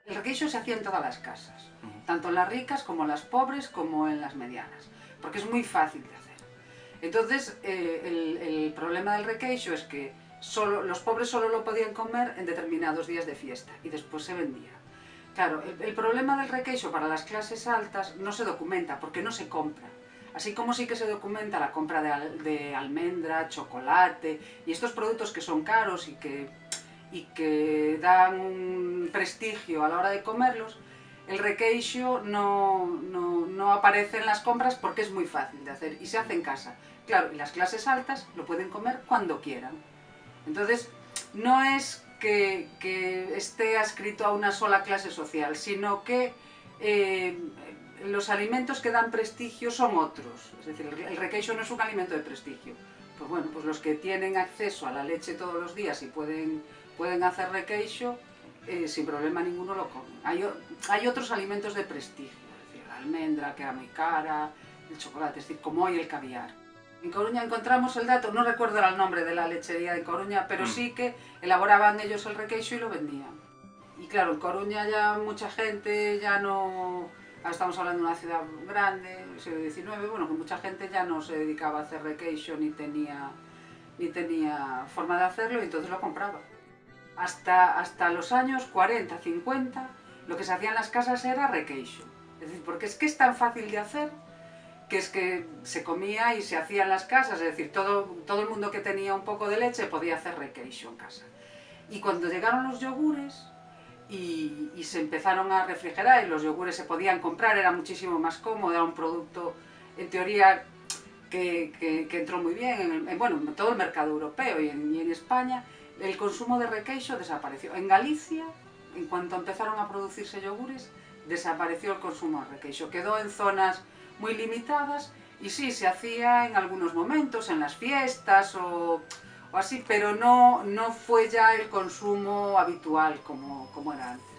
El requeixo se hacía en todas las casas, tanto en las ricas como en las pobres como en las medianas, porque es muy fácil de hacer. Entonces, el problema del requeixo es que los pobres solo lo podían comer en determinados días de fiesta y después se vendía. Claro, el problema del requeixo para las clases altas no se documenta porque no se compra. Así como sí que se documenta la compra de almendra, chocolate y estos productos que son caros y que dan un prestigio a la hora de comerlos, el requeixo no aparece en las compras porque es muy fácil de hacer y se hace en casa. Claro, y las clases altas lo pueden comer cuando quieran. Entonces, no es que esté adscrito a una sola clase social, sino que los alimentos que dan prestigio son otros. Es decir, el requeixo no es un alimento de prestigio. Pues bueno, pues los que tienen acceso a la leche todos los días y pueden hacer requeixo, sin problema ninguno lo comen. Hay otros alimentos de prestigio, es decir, la almendra, que era muy cara, el chocolate, es decir, como hoy el caviar. En Coruña encontramos el dato, no recuerdo el nombre de la lechería de Coruña, pero sí que elaboraban ellos el requeixo y lo vendían. Y claro, en Coruña ya mucha gente ya no... Estamos hablando de una ciudad grande, siglo XIX, bueno, que mucha gente ya no se dedicaba a hacer requeixo ni tenía forma de hacerlo y entonces lo compraba. Hasta los años 40, 50, lo que se hacía en las casas era requeixo. Es decir, porque es que es tan fácil de hacer que es que se comía y se hacía en las casas, es decir, todo el mundo que tenía un poco de leche podía hacer requeixo en casa. Y cuando llegaron los yogures y se empezaron a refrigerar y los yogures se podían comprar, era muchísimo más cómodo, era un producto, en teoría, que entró muy bien en todo el mercado europeo y en España, el consumo de requeixo desapareció. En Galicia, en cuanto empezaron a producirse yogures, desapareció el consumo de requeixo. Quedó en zonas muy limitadas y sí, se hacía en algunos momentos, en las fiestas o así, pero no fue ya el consumo habitual como era antes.